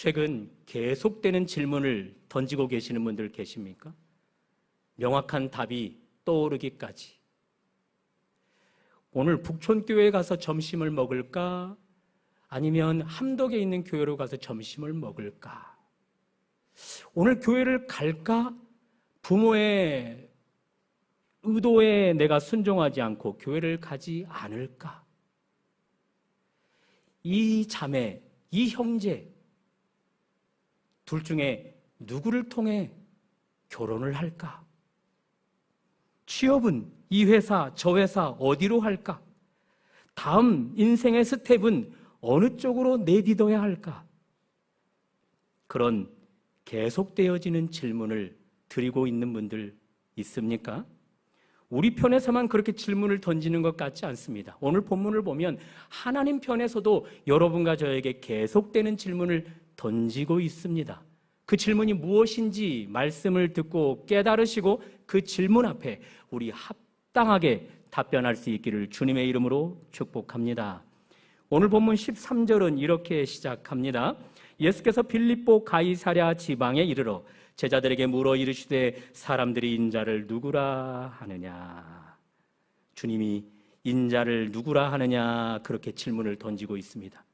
최근 계속되는 질문을 던지고 계시는 분들 계십니까? 명확한 답이 떠오르기까지. 오늘 북촌교회에 가서 점심을 먹을까? 아니면 함덕에 있는 교회로 가서 점심을 먹을까? 오늘 교회를 갈까? 부모의 의도에 내가 순종하지 않고 교회를 가지 않을까? 이 자매, 이 형제, 둘 중에 누구를 통해 결혼을 할까? 취업은 이 회사, 저 회사 어디로 할까? 다음 인생의 스텝은 어느 쪽으로 내딛어야 할까? 그런 계속되어지는 질문을 드리고 있는 분들 있습니까? 우리 편에서만 그렇게 질문을 던지는 것 같지 않습니다. 오늘 본문을 보면 하나님 편에서도 여러분과 저에게 계속되는 질문을 던지고 있습니다. 그 질문이 무엇인지 말씀을 듣고 깨달으시고 그 질문 앞에 우리 합당하게 답변할 수 있기를 주님의 이름으로 축복합니다. 오늘 본문 13절은 이렇게 시작합니다. 예수께서 빌립보 가이사랴 지방에 이르러 제자들에게 물어 이르시되 사람들이 인자를 누구라 하느냐. 주님이 인자를 누구라 하느냐 그렇게 질문을 던지고 있습니다.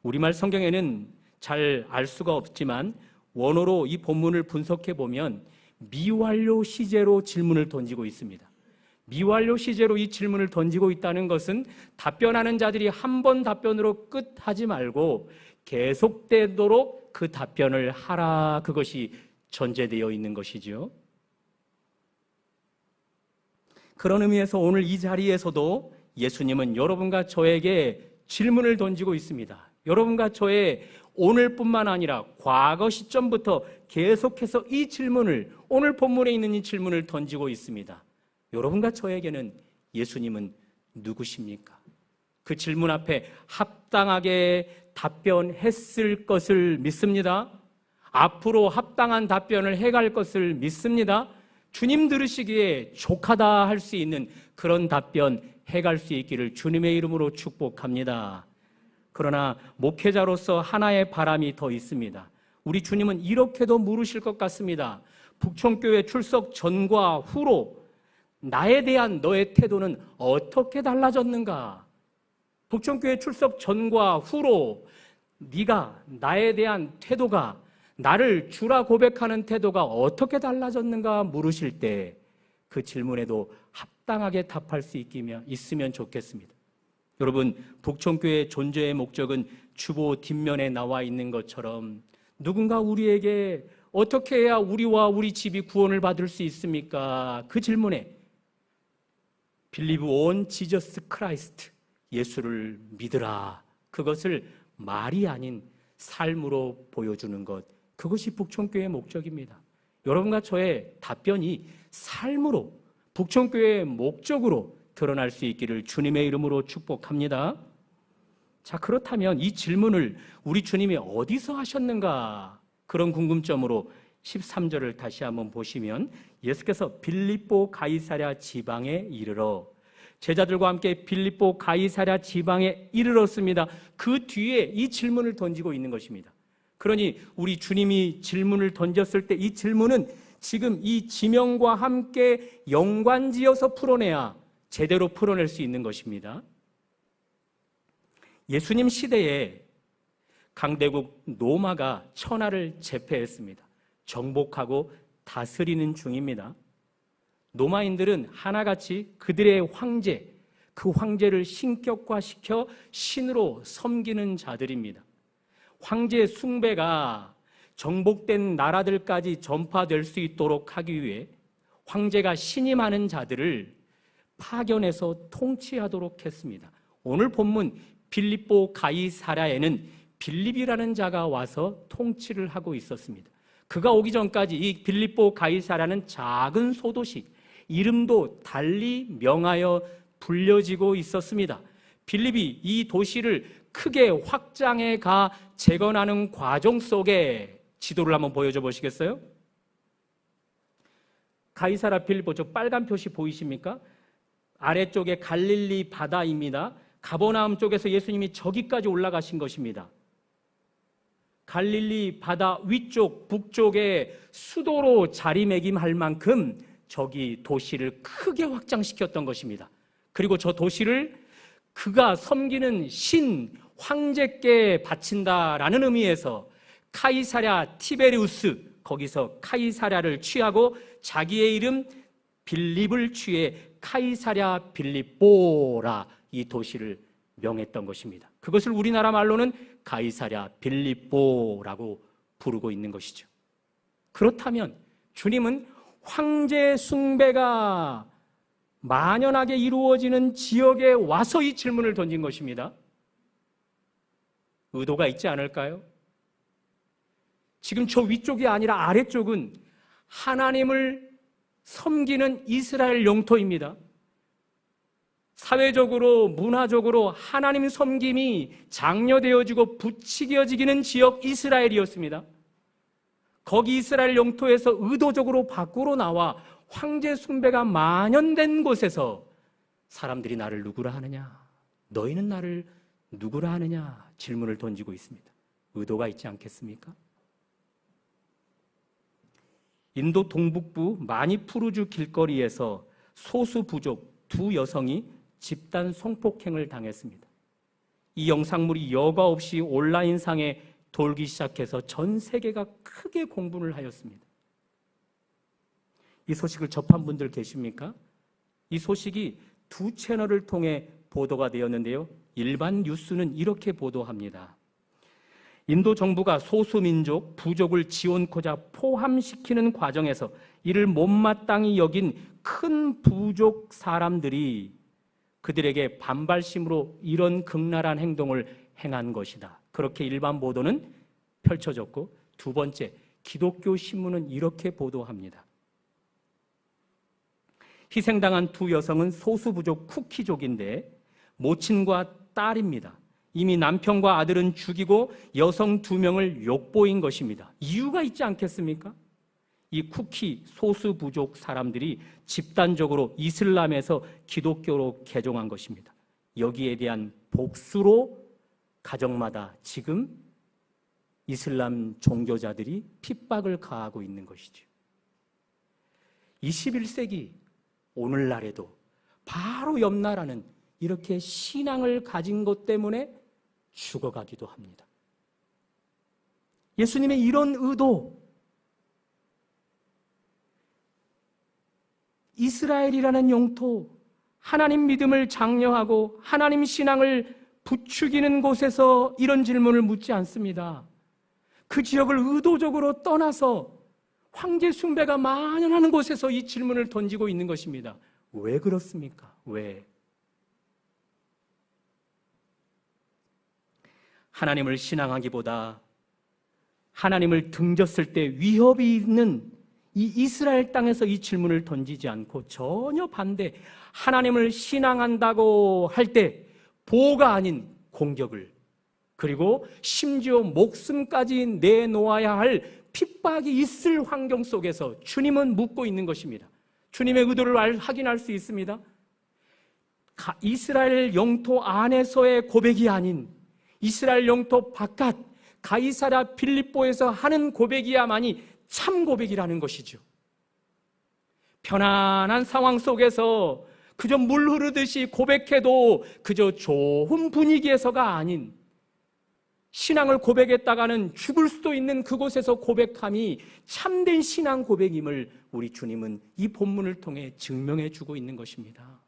우리말 성경에는 잘 알 수가 없지만 원어로 이 본문을 분석해 보면 미완료 시제로 질문을 던지고 있습니다. 미완료 시제로 이 질문을 던지고 있다는 것은 답변하는 자들이 한 번 답변으로 끝하지 말고 계속되도록 그 답변을 하라, 그것이 전제되어 있는 것이죠. 그런 의미에서 오늘 이 자리에서도 예수님은 여러분과 저에게 질문을 던지고 있습니다. 여러분과 저의 오늘뿐만 아니라 과거 시점부터 계속해서 이 질문을, 오늘 본문에 있는 이 질문을 던지고 있습니다. 여러분과 저에게는 예수님은 누구십니까? 그 질문 앞에 합당하게 답변했을 것을 믿습니다. 앞으로 합당한 답변을 해갈 것을 믿습니다. 주님 들으시기에 족하다 할 수 있는 그런 답변 해갈 수 있기를 주님의 이름으로 축복합니다. 그러나 목회자로서 하나의 바람이 더 있습니다. 우리 주님은 이렇게도 물으실 것 같습니다. 북촌교회 출석 전과 후로 나에 대한 너의 태도는 어떻게 달라졌는가? 북촌교회 출석 전과 후로 네가 나에 대한 태도가, 나를 주라 고백하는 태도가 어떻게 달라졌는가 물으실 때 그 질문에도 합당하게 답할 수 있으면 좋겠습니다. 여러분, 북촌교회의 존재의 목적은 주보 뒷면에 나와 있는 것처럼 누군가 우리에게 어떻게 해야 우리와 우리 집이 구원을 받을 수 있습니까? 그 질문에 Believe on Jesus Christ, 예수를 믿으라, 그것을 말이 아닌 삶으로 보여주는 것, 그것이 북촌교회의 목적입니다. 여러분과 저의 답변이 삶으로, 북촌교회의 목적으로 드러날 수 있기를 주님의 이름으로 축복합니다. 자, 그렇다면 이 질문을 우리 주님이 어디서 하셨는가? 그런 궁금점으로 13절을 다시 한번 보시면 예수께서 빌립보 가이사랴 지방에 이르러, 제자들과 함께 빌립보 가이사랴 지방에 이르렀습니다. 그 뒤에 이 질문을 던지고 있는 것입니다. 그러니 우리 주님이 질문을 던졌을 때 이 질문은 지금 이 지명과 함께 연관지어서 풀어내야 제대로 풀어낼 수 있는 것입니다. 예수님 시대에 강대국 로마가 천하를 제패했습니다. 정복하고 다스리는 중입니다. 로마인들은 하나같이 그들의 황제, 그 황제를 신격화시켜 신으로 섬기는 자들입니다. 황제 숭배가 정복된 나라들까지 전파될 수 있도록 하기 위해 황제가 신임하는 자들을 파견해서 통치하도록 했습니다. 오늘 본문 빌립보 가이사랴에는 빌립이라는 자가 와서 통치를 하고 있었습니다. 그가 오기 전까지 이 빌립보 가이사랴는 작은 소도시, 이름도 달리 명하여 불려지고 있었습니다. 빌립이 이 도시를 크게 확장해 가 재건하는 과정 속에 지도를 한번 보여줘 보시겠어요? 가이사랴 빌립보, 저 빨간 표시 보이십니까? 아래쪽에 갈릴리 바다입니다. 가버나움 쪽에서 예수님이 저기까지 올라가신 것입니다. 갈릴리 바다 위쪽 북쪽에 수도로 자리매김할 만큼 저기 도시를 크게 확장시켰던 것입니다. 그리고 저 도시를 그가 섬기는 신 황제께 바친다라는 의미에서 카이사랴 티베리우스, 거기서 카이사랴를 취하고 자기의 이름 빌립을 취해 카이사랴 빌립보라 이 도시를 명했던 것입니다. 그것을 우리나라 말로는 가이사랴 빌립보라고 부르고 있는 것이죠. 그렇다면 주님은 황제 숭배가 만연하게 이루어지는 지역에 와서 이 질문을 던진 것입니다. 의도가 있지 않을까요? 지금 저 위쪽이 아니라 아래쪽은 하나님을 섬기는 이스라엘 영토입니다. 사회적으로, 문화적으로 하나님 섬김이 장려되어지고 부추겨지기는 지역 이스라엘이었습니다. 거기 이스라엘 영토에서 의도적으로 밖으로 나와 황제 숭배가 만연된 곳에서 사람들이 나를 누구라 하느냐, 너희는 나를 누구라 하느냐 질문을 던지고 있습니다. 의도가 있지 않겠습니까? 인도 동북부 마니푸르주 길거리에서 소수 부족 두 여성이 집단 성폭행을 당했습니다. 이 영상물이 여과 없이 온라인상에 돌기 시작해서 전 세계가 크게 공분을 하였습니다. 이 소식을 접한 분들 계십니까? 이 소식이 두 채널을 통해 보도가 되었는데요. 일반 뉴스는 이렇게 보도합니다. 인도 정부가 소수민족, 부족을 지원코자 포함시키는 과정에서 이를 못마땅히 여긴 큰 부족 사람들이 그들에게 반발심으로 이런 극랄한 행동을 행한 것이다. 그렇게 일반 보도는 펼쳐졌고, 두 번째, 기독교 신문은 이렇게 보도합니다. 희생당한 두 여성은 소수부족 쿠키족인데 모친과 딸입니다. 이미 남편과 아들은 죽이고 여성 2명을 욕보인 것입니다. 이유가 있지 않겠습니까? 이 쿠키 소수부족 사람들이 집단적으로 이슬람에서 기독교로 개종한 것입니다. 여기에 대한 복수로 가정마다 지금 이슬람 종교자들이 핍박을 가하고 있는 것이죠. 21세기 오늘날에도 바로 옆 나라는 이렇게 신앙을 가진 것 때문에 죽어가기도 합니다. 예수님의 이런 의도, 이스라엘이라는 영토, 하나님 믿음을 장려하고 하나님 신앙을 부추기는 곳에서 이런 질문을 묻지 않습니다. 그 지역을 의도적으로 떠나서 황제 숭배가 만연하는 곳에서 이 질문을 던지고 있는 것입니다. 왜 그렇습니까? 왜? 하나님을 신앙하기보다 하나님을 등졌을 때 위협이 있는 이 이스라엘 땅에서 이 질문을 던지지 않고 전혀 반대, 하나님을 신앙한다고 할 때 보호가 아닌 공격을, 그리고 심지어 목숨까지 내놓아야 할 핍박이 있을 환경 속에서 주님은 묻고 있는 것입니다. 주님의 의도를 확인할 수 있습니다. 이스라엘 영토 안에서의 고백이 아닌 이스라엘 영토 바깥 가이사랴 빌립보에서 하는 고백이야만이 참 고백이라는 것이죠. 편안한 상황 속에서 그저 물 흐르듯이 고백해도 그저 좋은 분위기에서가 아닌, 신앙을 고백했다가는 죽을 수도 있는 그곳에서 고백함이 참된 신앙 고백임을 우리 주님은 이 본문을 통해 증명해 주고 있는 것입니다.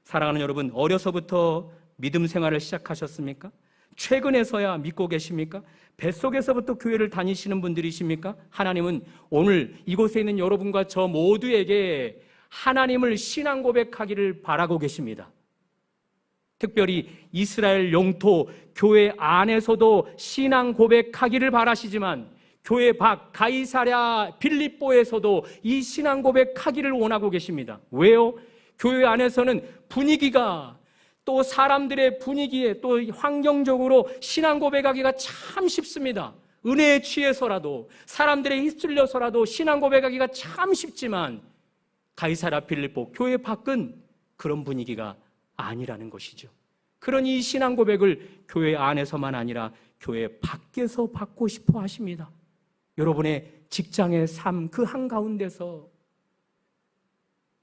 사랑하는 여러분, 어려서부터 믿음 생활을 시작하셨습니까? 최근에서야 믿고 계십니까? 뱃속에서부터 교회를 다니시는 분들이십니까? 하나님은 오늘 이곳에 있는 여러분과 저 모두에게 하나님을 신앙 고백하기를 바라고 계십니다. 특별히 이스라엘 영토 교회 안에서도 신앙 고백하기를 바라시지만 교회 밖 가이사랴 빌립보에서도 이 신앙 고백하기를 원하고 계십니다. 왜요? 교회 안에서는 분위기가, 또 사람들의 분위기에, 또 환경적으로 신앙 고백하기가 참 쉽습니다. 은혜에 취해서라도, 사람들에 휩쓸려서라도 신앙 고백하기가 참 쉽지만 가이사랴 빌립보 교회 밖은 그런 분위기가 아니라는 것이죠. 그런 이 신앙 고백을 교회 안에서만 아니라 교회 밖에서 받고 싶어 하십니다. 여러분의 직장의 삶 그 한가운데서,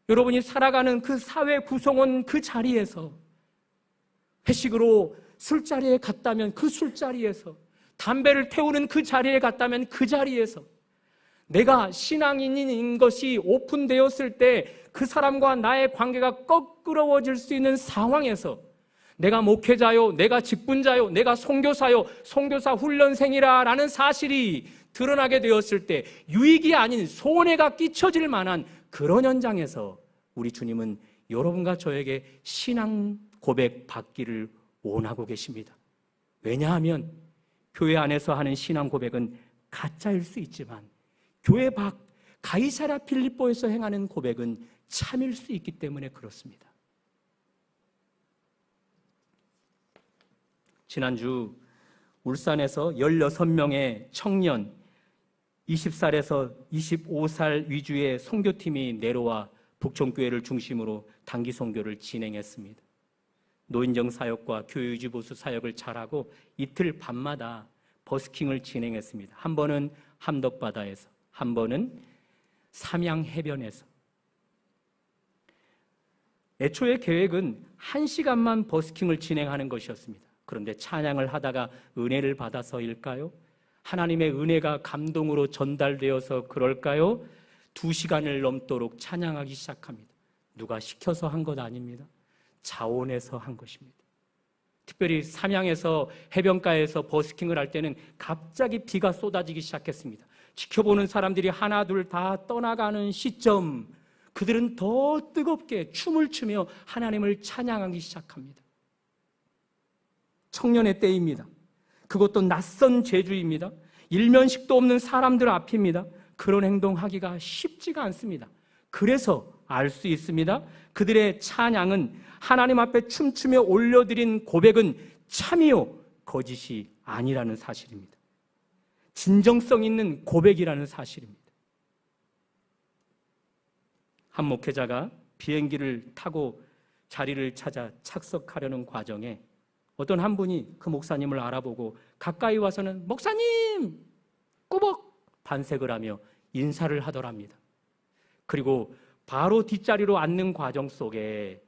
여러분이 살아가는 그 사회 구성원 그 자리에서, 회식으로 술자리에 갔다면 그 술자리에서, 담배를 태우는 그 자리에 갔다면 그 자리에서, 내가 신앙인인 것이 오픈되었을 때 그 사람과 나의 관계가 껄끄러워질 수 있는 상황에서, 내가 목회자요, 내가 직분자요, 내가 선교사요, 선교사 훈련생이라는 사실이 드러나게 되었을 때 유익이 아닌 손해가 끼쳐질 만한 그런 현장에서 우리 주님은 여러분과 저에게 신앙 고백 받기를 원하고 계십니다. 왜냐하면 교회 안에서 하는 신앙 고백은 가짜일 수 있지만 교회 밖 가이사랴 필립보에서 행하는 고백은 참일 수 있기 때문에 그렇습니다. 지난주 울산에서 16명의 청년 20살에서 25살 위주의 선교팀이 내려와 북촌교회를 중심으로 단기 선교를 진행했습니다. 노인정 사역과 교회유지 보수 사역을 잘하고 이틀 밤마다 버스킹을 진행했습니다. 한 번은 함덕바다에서, 한 번은 삼양해변에서. 애초에 계획은 1시간만 버스킹을 진행하는 것이었습니다. 그런데 찬양을 하다가 은혜를 받아서일까요? 하나님의 은혜가 감동으로 전달되어서 그럴까요? 2시간을 넘도록 찬양하기 시작합니다. 누가 시켜서 한 것 아닙니다. 자원해서 한 것입니다. 특별히 삼양에서 해변가에서 버스킹을 할 때는 갑자기 비가 쏟아지기 시작했습니다. 지켜보는 사람들이 하나 둘 다 떠나가는 시점, 그들은 더 뜨겁게 춤을 추며 하나님을 찬양하기 시작합니다. 청년의 때입니다. 그것도 낯선 제주입니다. 일면식도 없는 사람들 앞입니다. 그런 행동하기가 쉽지가 않습니다. 그래서 알 수 있습니다. 그들의 찬양은, 하나님 앞에 춤추며 올려드린 고백은 참이요 거짓이 아니라는 사실입니다. 진정성 있는 고백이라는 사실입니다. 한 목회자가 비행기를 타고 자리를 찾아 착석하려는 과정에 어떤 한 분이 그 목사님을 알아보고 가까이 와서는 목사님! 꾸벅 반색을 하며 인사를 하더랍니다. 그리고 바로 뒷자리로 앉는 과정 속에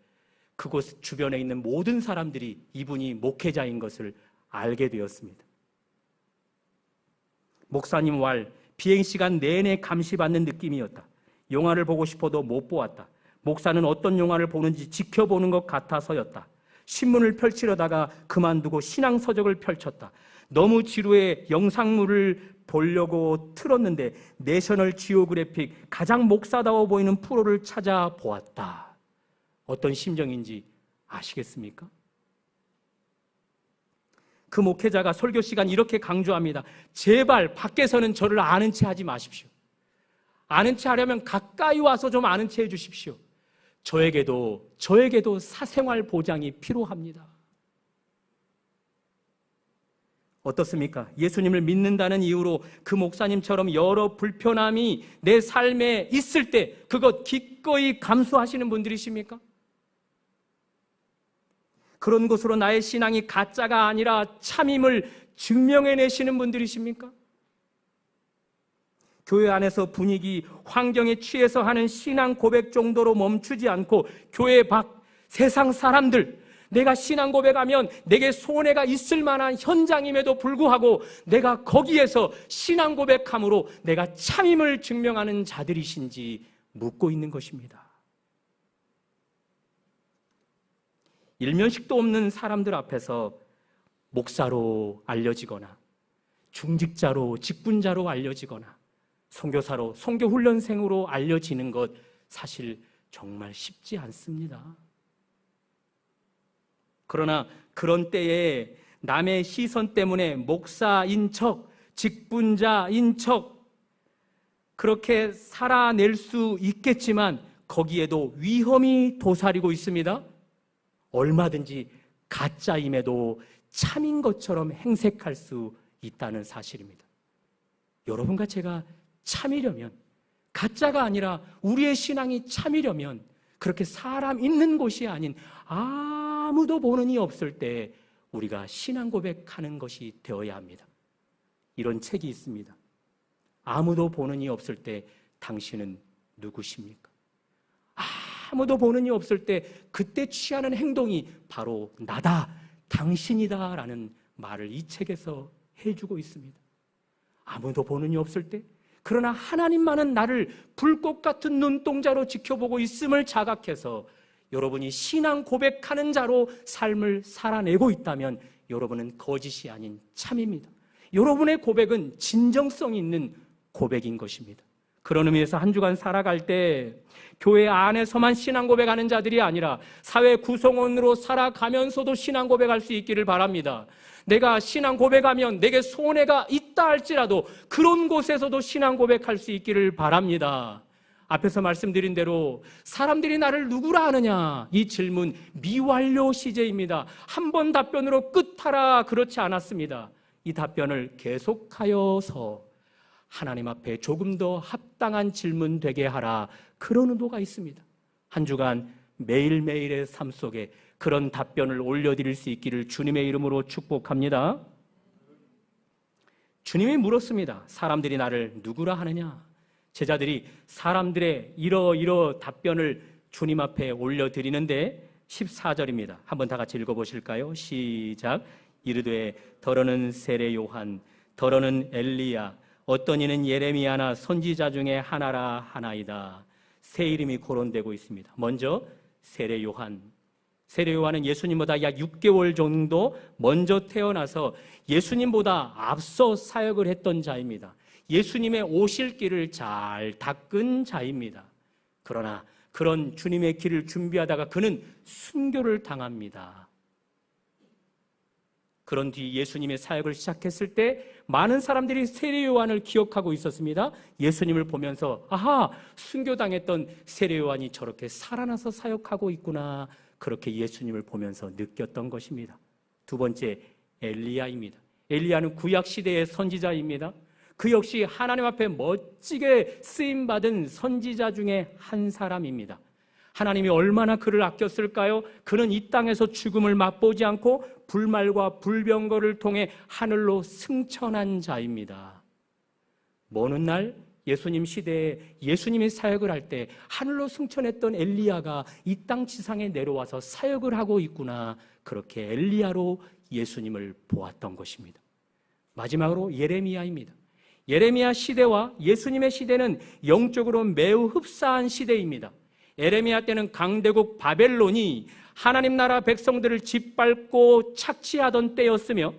그곳 주변에 있는 모든 사람들이 이분이 목회자인 것을 알게 되었습니다. 목사님 왈 비행시간 내내 감시받는 느낌이었다. 영화를 보고 싶어도 못 보았다. 목사는 어떤 영화를 보는지 지켜보는 것 같아서였다. 신문을 펼치려다가 그만두고 신앙서적을 펼쳤다. 너무 지루해 영상물을 보려고 틀었는데 내셔널 지오그래픽 가장 목사다워 보이는 프로를 찾아보았다. 어떤 심정인지 아시겠습니까? 그 목회자가 설교 시간 이렇게 강조합니다. 제발 밖에서는 저를 아는 체 하지 마십시오. 아는 체 하려면 가까이 와서 좀 아는 체 해주십시오. 저에게도 사생활 보장이 필요합니다. 어떻습니까? 예수님을 믿는다는 이유로 그 목사님처럼 여러 불편함이 내 삶에 있을 때 그것 기꺼이 감수하시는 분들이십니까? 그런 것으로 나의 신앙이 가짜가 아니라 참임을 증명해내시는 분들이십니까? 교회 안에서 분위기, 환경에 취해서 하는 신앙 고백 정도로 멈추지 않고 교회 밖 세상 사람들, 내가 신앙 고백하면 내게 손해가 있을 만한 현장임에도 불구하고 내가 거기에서 신앙 고백함으로 내가 참임을 증명하는 자들이신지 묻고 있는 것입니다. 일면식도 없는 사람들 앞에서 목사로 알려지거나 중직자로, 직분자로 알려지거나 선교사로, 선교훈련생으로 알려지는 것 사실 정말 쉽지 않습니다. 그러나 그런 때에 남의 시선 때문에 목사인 척, 직분자인 척 그렇게 살아낼 수 있겠지만 거기에도 위험이 도사리고 있습니다. 얼마든지 가짜임에도 참인 것처럼 행색할 수 있다는 사실입니다. 여러분과 제가 참이려면, 가짜가 아니라 우리의 신앙이 참이려면 그렇게 사람 있는 곳이 아닌 아무도 보는 이 없을 때 우리가 신앙 고백하는 것이 되어야 합니다. 이런 책이 있습니다. 아무도 보는 이 없을 때 당신은 누구십니까? 아무도 보는 이 없을 때 그때 취하는 행동이 바로 나다, 당신이다 라는 말을 이 책에서 해주고 있습니다. 아무도 보는 이 없을 때, 그러나 하나님만은 나를 불꽃 같은 눈동자로 지켜보고 있음을 자각해서 여러분이 신앙 고백하는 자로 삶을 살아내고 있다면 여러분은 거짓이 아닌 참입니다. 여러분의 고백은 진정성 있는 고백인 것입니다. 그런 의미에서 한 주간 살아갈 때 교회 안에서만 신앙 고백하는 자들이 아니라 사회 구성원으로 살아가면서도 신앙 고백할 수 있기를 바랍니다. 내가 신앙 고백하면 내게 손해가 있다 할지라도 그런 곳에서도 신앙 고백할 수 있기를 바랍니다. 앞에서 말씀드린 대로 사람들이 나를 누구라 하느냐, 이 질문 미완료 시제입니다. 한 번 답변으로 끝하라 그렇지 않았습니다. 이 답변을 계속하여서 하나님 앞에 조금 더 합당한 질문 되게 하라, 그런 의도가 있습니다. 한 주간 매일매일의 삶 속에 그런 답변을 올려드릴 수 있기를 주님의 이름으로 축복합니다. 주님이 물었습니다. 사람들이 나를 누구라 하느냐? 제자들이 사람들의 이러 답변을 주님 앞에 올려드리는데 14절입니다. 한번 다 같이 읽어보실까요? 시작. 이르되 더러는 세례 요한, 더러는 엘리야, 어떤 이는 예레미야나 선지자 중에 하나라 하나이다. 세 이름이 거론되고 있습니다. 먼저 세례 요한. 세례 요한은 예수님보다 약 6개월 정도 먼저 태어나서 예수님보다 앞서 사역을 했던 자입니다. 예수님의 오실 길을 잘 닦은 자입니다. 그러나 그런 주님의 길을 준비하다가 그는 순교를 당합니다. 그런 뒤 예수님의 사역을 시작했을 때 많은 사람들이 세례 요한을 기억하고 있었습니다. 예수님을 보면서 아하, 순교당했던 세례 요한이 저렇게 살아나서 사역하고 있구나, 그렇게 예수님을 보면서 느꼈던 것입니다. 두 번째, 엘리야입니다. 엘리야는 구약 시대의 선지자입니다. 그 역시 하나님 앞에 멋지게 쓰임받은 선지자 중에 한 사람입니다. 하나님이 얼마나 그를 아꼈을까요? 그는 이 땅에서 죽음을 맛보지 않고 불말과 불병거를 통해 하늘로 승천한 자입니다. 먼 훗날 예수님 시대에 예수님이 사역을 할 때 하늘로 승천했던 엘리야가 이 땅 지상에 내려와서 사역을 하고 있구나, 그렇게 엘리야로 예수님을 보았던 것입니다. 마지막으로 예레미야입니다. 예레미야 시대와 예수님의 시대는 영적으로 매우 흡사한 시대입니다. 예레미야 때는 강대국 바벨론이 하나님 나라 백성들을 짓밟고 착취하던 때였으며,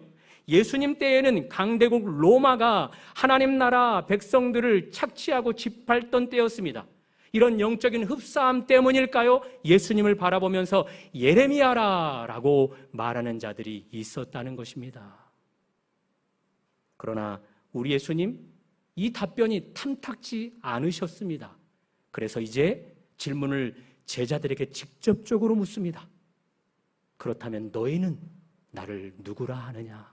예수님 때에는 강대국 로마가 하나님 나라 백성들을 착취하고 짓밟던 때였습니다. 이런 영적인 흡사함 때문일까요? 예수님을 바라보면서 예레미야라고 말하는 자들이 있었다는 것입니다. 그러나 우리 예수님, 이 답변이 탐탁지 않으셨습니다. 그래서 이제 질문을 제자들에게 직접적으로 묻습니다. 그렇다면 너희는 나를 누구라 하느냐?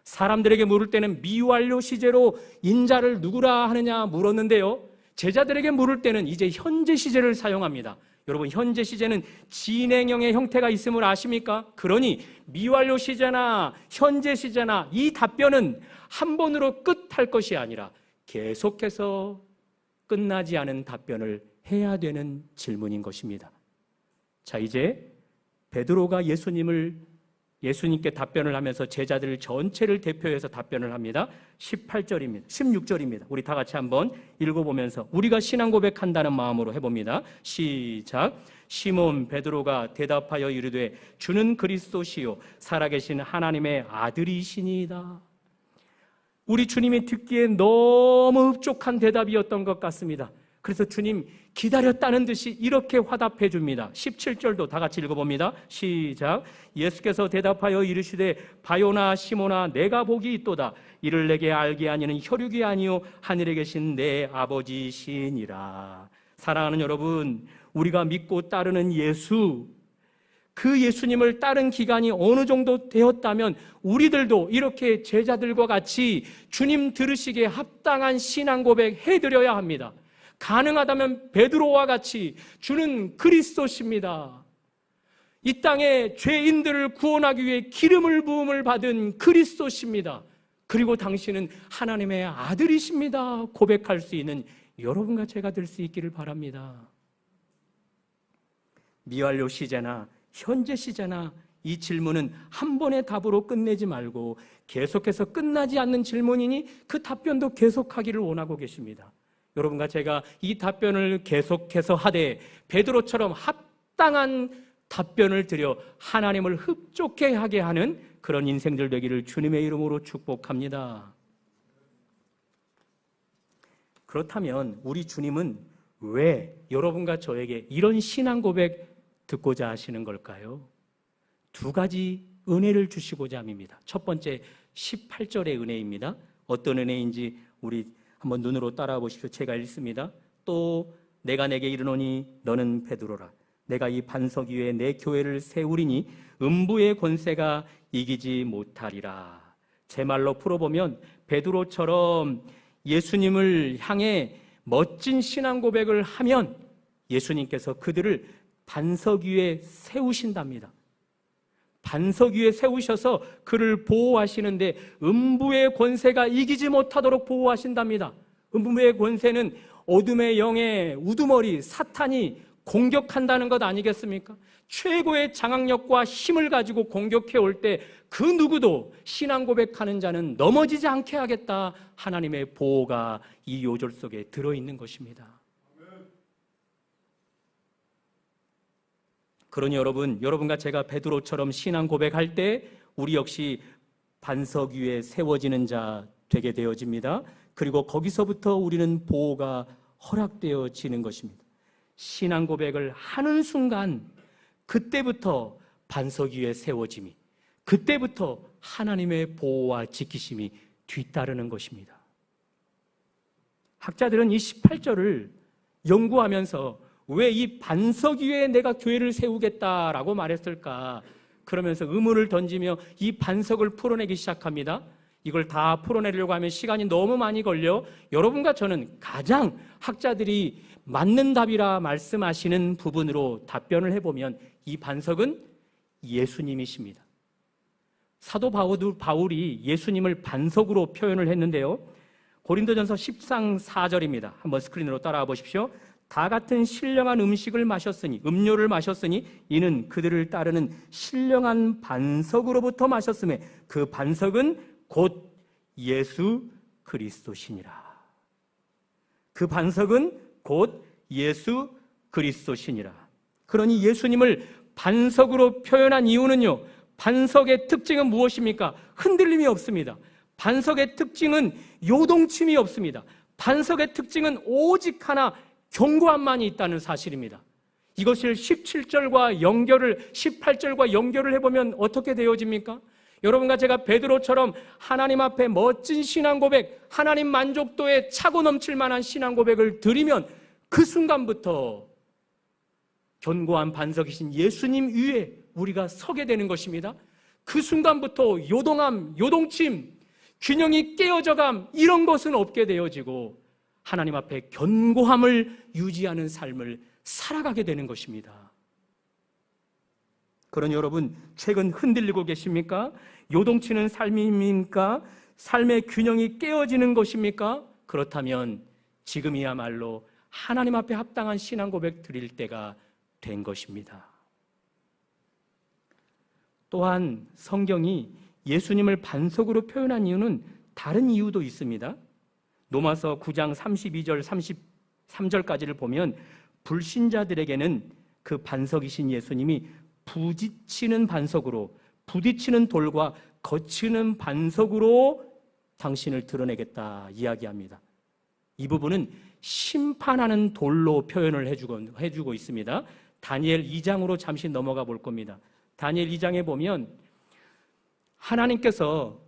사람들에게 물을 때는 미완료 시제로 인자를 누구라 하느냐 물었는데요, 제자들에게 물을 때는 이제 현재 시제를 사용합니다. 여러분, 현재 시제는 진행형의 형태가 있음을 아십니까? 그러니 미완료 시제나 현재 시제나 이 답변은 한 번으로 끝할 것이 아니라 계속해서 끝나지 않은 답변을 해야 되는 질문인 것입니다. 자, 이제 베드로가 예수님께 답변을 하면서 제자들 전체를 대표해서 답변을 합니다. 18절입니다. 16절입니다. 우리 다 같이 한번 읽어보면서 우리가 신앙 고백한다는 마음으로 해봅니다. 시작. 시몬 베드로가 대답하여 이르되 주는 그리스도시요 살아계신 하나님의 아들이시니이다. 우리 주님이 듣기에 너무 흡족한 대답이었던 것 같습니다. 그래서 주님 기다렸다는 듯이 이렇게 화답해 줍니다. 17절도 다 같이 읽어봅니다. 시작. 예수께서 대답하여 이르시되 바요나 시몬아, 내가 복이 있도다. 이를 내게 알게 하니는 혈육이 아니요 하늘에 계신 내 아버지시니라. 사랑하는 여러분, 우리가 믿고 따르는 예수, 그 예수님을 따른 기간이 어느 정도 되었다면 우리들도 이렇게 제자들과 같이 주님 들으시기에 합당한 신앙 고백 해드려야 합니다. 가능하다면 베드로와 같이 주는 그리스도십니다, 이 땅의 죄인들을 구원하기 위해 기름을 부음을 받은 그리스도십니다. 그리고 당신은 하나님의 아들이십니다. 고백할 수 있는 여러분과 제가 될 수 있기를 바랍니다. 미완료 시제나 현재 시제나 이 질문은 한 번의 답으로 끝내지 말고 계속해서 끝나지 않는 질문이니 그 답변도 계속하기를 원하고 계십니다. 여러분과 제가 이 답변을 계속해서 하되 베드로처럼 합당한 답변을 드려 하나님을 흡족해 하게 하는 그런 인생들 되기를 주님의 이름으로 축복합니다. 그렇다면 우리 주님은 왜 여러분과 저에게 이런 신앙 고백 듣고자 하시는 걸까요? 두 가지 은혜를 주시고자 합니다. 첫 번째 18절의 은혜입니다. 어떤 은혜인지 우리 한번 눈으로 따라와 보십시오. 제가 읽습니다. 또 내가 내게 이르노니 너는 베드로라. 내가 이 반석 위에 내 교회를 세우리니 음부의 권세가 이기지 못하리라. 제 말로 풀어보면 베드로처럼 예수님을 향해 멋진 신앙 고백을 하면 예수님께서 그들을 반석 위에 세우신답니다. 반석 위에 세우셔서 그를 보호하시는데 음부의 권세가 이기지 못하도록 보호하신답니다. 음부의 권세는 어둠의 영의 우두머리 사탄이 공격한다는 것 아니겠습니까? 최고의 장악력과 힘을 가지고 공격해 올 때 그 누구도 신앙 고백하는 자는 넘어지지 않게 하겠다. 하나님의 보호가 이 요절 속에 들어있는 것입니다. 그러니 여러분과 제가 베드로처럼 신앙 고백할 때 우리 역시 반석 위에 세워지는 자 되게 되어집니다. 그리고 거기서부터 우리는 보호가 허락되어지는 것입니다. 신앙 고백을 하는 순간 그때부터 반석 위에 세워짐이, 그때부터 하나님의 보호와 지키심이 뒤따르는 것입니다. 학자들은 이 18절을 연구하면서 왜 이 반석 위에 내가 교회를 세우겠다라고 말했을까? 그러면서 의문을 던지며 이 반석을 풀어내기 시작합니다. 이걸 다 풀어내려고 하면 시간이 너무 많이 걸려 여러분과 저는 가장 학자들이 맞는 답이라 말씀하시는 부분으로 답변을 해보면 이 반석은 예수님이십니다. 사도 바울이 예수님을 반석으로 표현을 했는데요. 고린도전서 10장 4절입니다. 한번 스크린으로 따라와 보십시오. 다 같은 신령한 음료를 마셨으니 이는 그들을 따르는 신령한 반석으로부터 마셨음에 그 반석은 곧 예수 그리스도시니라. 그 반석은 곧 예수 그리스도시니라. 그러니 예수님을 반석으로 표현한 이유는요, 반석의 특징은 무엇입니까? 흔들림이 없습니다. 반석의 특징은 요동침이 없습니다. 반석의 특징은 오직 하나, 견고함만이 있다는 사실입니다. 이것을 18절과 연결을 해보면 어떻게 되어집니까? 여러분과 제가 베드로처럼 하나님 앞에 멋진 신앙 고백, 하나님 만족도에 차고 넘칠 만한 신앙 고백을 드리면 그 순간부터 견고한 반석이신 예수님 위에 우리가 서게 되는 것입니다. 그 순간부터 요동함, 요동침, 균형이 깨어져감 이런 것은 없게 되어지고 하나님 앞에 견고함을 유지하는 삶을 살아가게 되는 것입니다. 그러니 여러분, 최근 흔들리고 계십니까? 요동치는 삶입니까? 삶의 균형이 깨어지는 것입니까? 그렇다면 지금이야말로 하나님 앞에 합당한 신앙 고백 드릴 때가 된 것입니다. 또한 성경이 예수님을 반석으로 표현한 이유는 다른 이유도 있습니다. 로마서 9장 32절 33절까지를 보면 불신자들에게는 그 반석이신 예수님이 부딪히는 돌과 거치는 반석으로 당신을 드러내겠다 이야기합니다. 이 부분은 심판하는 돌로 표현을 해주고 있습니다. 다니엘 2장으로 잠시 넘어가 볼 겁니다. 다니엘 2장에 보면 하나님께서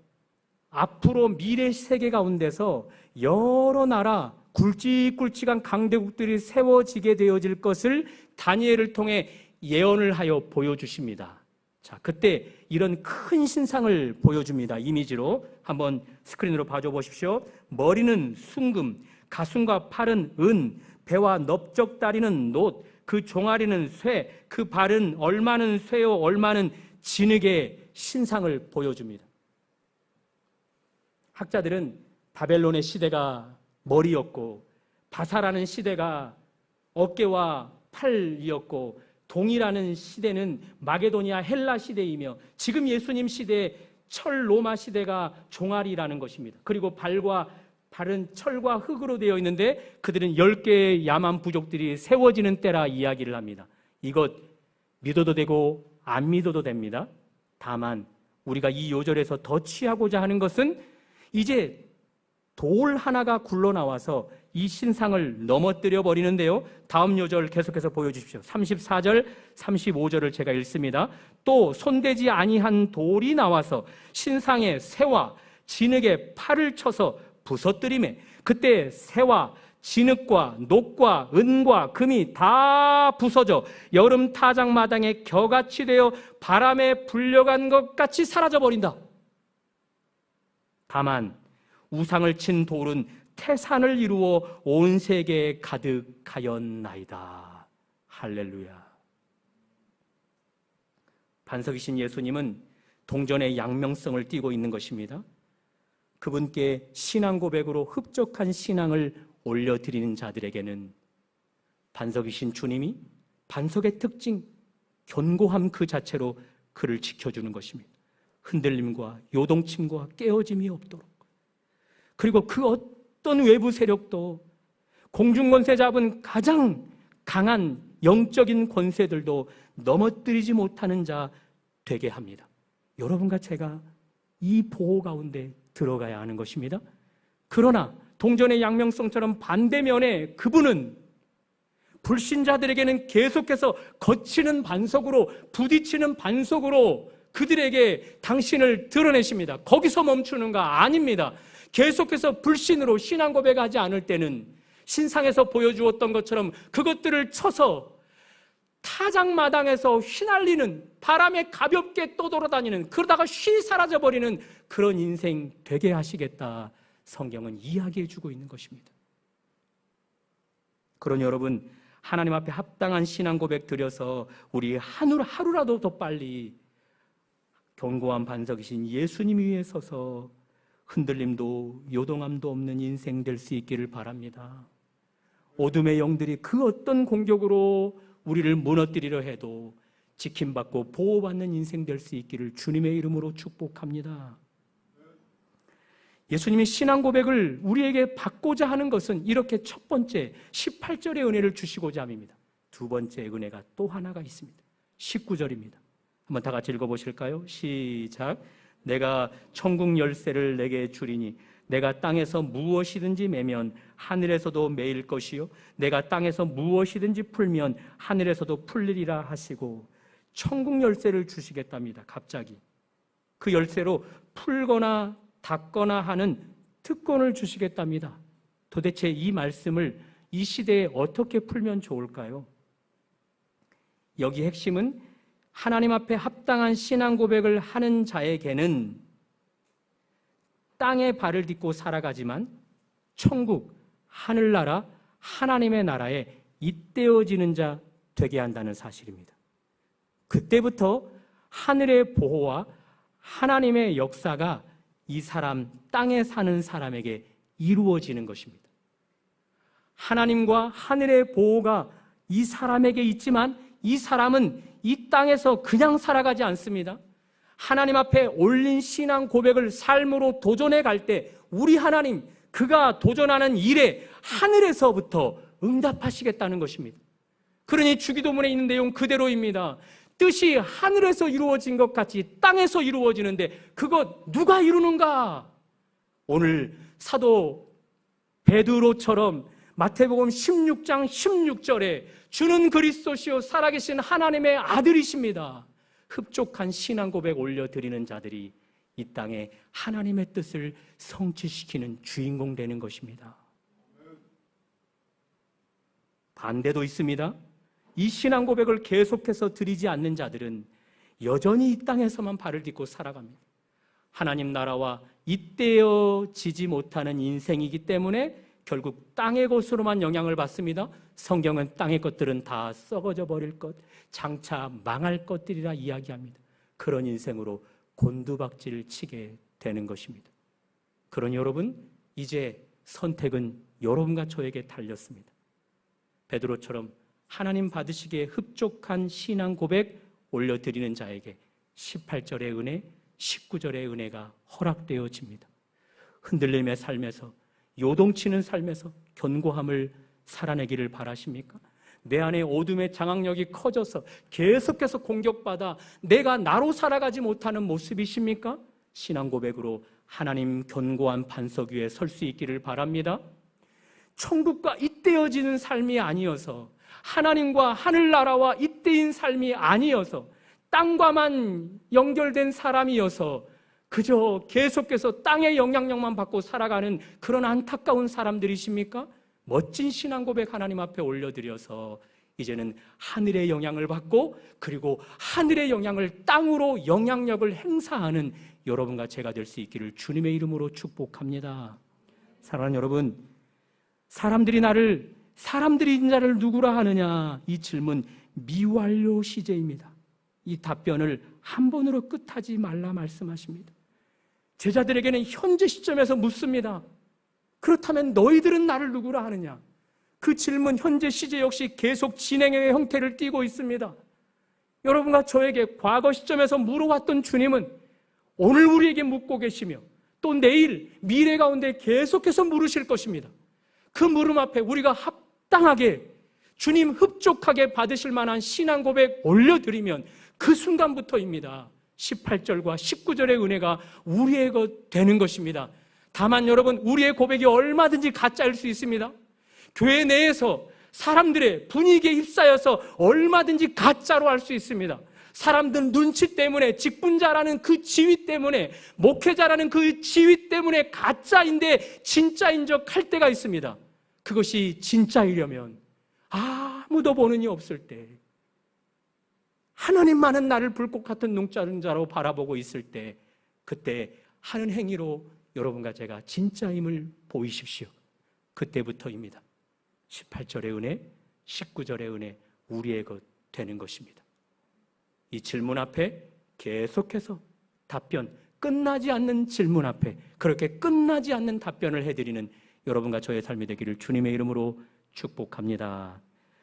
앞으로 미래 세계 가운데서 여러 나라 굵직굵직한 강대국들이 세워지게 되어질 것을 다니엘을 통해 예언을 하여 보여주십니다. 자, 그때 이런 큰 신상을 보여줍니다. 이미지로 한번 스크린으로 봐줘 보십시오. 머리는 순금, 가슴과 팔은 은, 배와 넓적다리는 놋, 그 종아리는 쇠, 그 발은 얼마는 쇠요 얼마는 진흙의 신상을 보여줍니다. 학자들은 바벨론의 시대가 머리였고 바사라는 시대가 어깨와 팔이었고 동이라는 시대는 마게도니아 헬라 시대이며 지금 예수님 시대의 철 로마 시대가 종아리라는 것입니다. 그리고 발은 철과 흙으로 되어 있는데 그들은 10개의 야만 부족들이 세워지는 때라 이야기를 합니다. 이것 믿어도 되고 안 믿어도 됩니다. 다만 우리가 이 요절에서 더 취하고자 하는 것은 이제 돌 하나가 굴러나와서 이 신상을 넘어뜨려 버리는데요. 다음 요절 계속해서 보여주십시오. 34절, 35절을 제가 읽습니다. 또 손대지 아니한 돌이 나와서 신상의 새와 진흙에 팔을 쳐서 부서뜨리매 그때 새와 진흙과 녹과 은과 금이 다 부서져 여름 타작마당에 겨같이 되어 바람에 불려간 것 같이 사라져 버린다. 다만 우상을 친 돌은 태산을 이루어 온 세계에 가득하였나이다. 할렐루야. 반석이신 예수님은 동전의 양명성을 띠고 있는 것입니다. 그분께 신앙 고백으로 흡족한 신앙을 올려드리는 자들에게는 반석이신 주님이 반석의 특징, 견고함 그 자체로 그를 지켜주는 것입니다. 흔들림과 요동침과 깨어짐이 없도록. 그리고 그 어떤 외부 세력도 공중 권세 잡은 가장 강한 영적인 권세들도 넘어뜨리지 못하는 자 되게 합니다. 여러분과 제가 이 보호 가운데 들어가야 하는 것입니다. 그러나 동전의 양명성처럼 반대면에 그분은 불신자들에게는 계속해서 거치는 반석으로 부딪히는 반석으로 그들에게 당신을 드러내십니다. 거기서 멈추는가? 아닙니다. 계속해서 불신으로 신앙 고백하지 않을 때는 신상에서 보여주었던 것처럼 그것들을 쳐서 타작마당에서 휘날리는 바람에 가볍게 떠돌아다니는 그러다가 쉬 사라져버리는 그런 인생 되게 하시겠다. 성경은 이야기해 주고 있는 것입니다. 그러니 여러분 하나님 앞에 합당한 신앙 고백 드려서 우리 하루라도 더 빨리 견고한 반석이신 예수님 위에 서서 흔들림도 요동함도 없는 인생 될 수 있기를 바랍니다. 어둠의 영들이 그 어떤 공격으로 우리를 무너뜨리려 해도 지킴받고 보호받는 인생 될 수 있기를 주님의 이름으로 축복합니다. 예수님이 신앙 고백을 우리에게 받고자 하는 것은 이렇게 첫 번째 18절의 은혜를 주시고자 함입니다. 두 번째 은혜가 또 하나가 있습니다. 19절입니다. 한번 다 같이 읽어보실까요? 시작. 내가 천국 열쇠를 내게 주리니 내가 땅에서 무엇이든지 매면 하늘에서도 매일 것이요 내가 땅에서 무엇이든지 풀면 하늘에서도 풀리리라 하시고 천국 열쇠를 주시겠답니다. 갑자기 그 열쇠로 풀거나 닫거나 하는 특권을 주시겠답니다. 도대체 이 말씀을 이 시대에 어떻게 풀면 좋을까요? 여기 핵심은 하나님 앞에 합당한 신앙 고백을 하는 자에게는 땅에 발을 딛고 살아가지만 천국, 하늘나라, 하나님의 나라에 잇대어지는 자 되게 한다는 사실입니다. 그때부터 하늘의 보호와 하나님의 역사가 이 사람, 땅에 사는 사람에게 이루어지는 것입니다. 하나님과 하늘의 보호가 이 사람에게 있지만 이 사람은 이 땅에서 그냥 살아가지 않습니다. 하나님 앞에 올린 신앙 고백을 삶으로 도전해 갈 때 우리 하나님, 그가 도전하는 일에 하늘에서부터 응답하시겠다는 것입니다. 그러니 주기도문에 있는 내용 그대로입니다. 뜻이 하늘에서 이루어진 것 같이 땅에서 이루어지는데 그것 누가 이루는가? 오늘 사도 베드로처럼 마태복음 16장 16절에 주는 그리스도시요 살아계신 하나님의 아들이십니다. 흡족한 신앙 고백 올려드리는 자들이 이 땅에 하나님의 뜻을 성취시키는 주인공 되는 것입니다. 반대도 있습니다. 이 신앙 고백을 계속해서 드리지 않는 자들은 여전히 이 땅에서만 발을 딛고 살아갑니다. 하나님 나라와 잇대어지지 못하는 인생이기 때문에 결국 땅의 것으로만 영향을 받습니다. 성경은 땅의 것들은 다 썩어져 버릴 것, 장차 망할 것들이라 이야기합니다. 그런 인생으로 곤두박질을 치게 되는 것입니다. 그러니 여러분, 이제 선택은 여러분과 저에게 달렸습니다. 베드로처럼 하나님 받으시기에 흡족한 신앙 고백 올려드리는 자에게 18절의 은혜, 19절의 은혜가 허락되어집니다. 흔들림의 삶에서, 요동치는 삶에서 견고함을 살아내기를 바라십니까? 내 안에 어둠의 장악력이 커져서 계속해서 공격받아 내가 나로 살아가지 못하는 모습이십니까? 신앙 고백으로 하나님 견고한 반석 위에 설 수 있기를 바랍니다. 천국과 잇대어지는 삶이 아니어서, 하나님과 하늘나라와 잇대인 삶이 아니어서, 땅과만 연결된 사람이어서 그저 계속해서 땅의 영향력만 받고 살아가는 그런 안타까운 사람들이십니까? 멋진 신앙 고백 하나님 앞에 올려드려서 이제는 하늘의 영향을 받고, 그리고 하늘의 영향을 땅으로 영향력을 행사하는 여러분과 제가 될 수 있기를 주님의 이름으로 축복합니다. 사랑하는 여러분, 사람들이 인자를 누구라 하느냐, 이 질문 미완료 시제입니다. 이 답변을 한 번으로 끝하지 말라 말씀하십니다. 제자들에게는 현재 시점에서 묻습니다. 그렇다면 너희들은 나를 누구라 하느냐? 그 질문, 현재 시제 역시 계속 진행의 형태를 띠고 있습니다. 여러분과 저에게 과거 시점에서 물어왔던 주님은 오늘 우리에게 묻고 계시며, 또 내일 미래 가운데 계속해서 물으실 것입니다. 그 물음 앞에 우리가 합당하게, 주님 흡족하게 받으실 만한 신앙 고백 올려드리면 그 순간부터입니다. 18절과 19절의 은혜가 우리의 것 되는 것입니다. 다만 여러분, 우리의 고백이 얼마든지 가짜일 수 있습니다. 교회 내에서 사람들의 분위기에 휩싸여서 얼마든지 가짜로 할 수 있습니다. 사람들 눈치 때문에, 직분자라는 그 지위 때문에, 목회자라는 그 지위 때문에 가짜인데 진짜인 척 할 때가 있습니다. 그것이 진짜이려면 아무도 보는 이 없을 때, 하나님만은 나를 불꽃 같은 눈자로 바라보고 있을 때, 그때 하는 행위로 여러분과 제가 진짜임을 보이십시오. 그때부터입니다. 18절의 은혜, 19절의 은혜, 우리의 것 되는 것입니다. 이 질문 앞에 계속해서 답변, 끝나지 않는 질문 앞에 그렇게 끝나지 않는 답변을 해드리는 여러분과 저의 삶이 되기를 주님의 이름으로 축복합니다.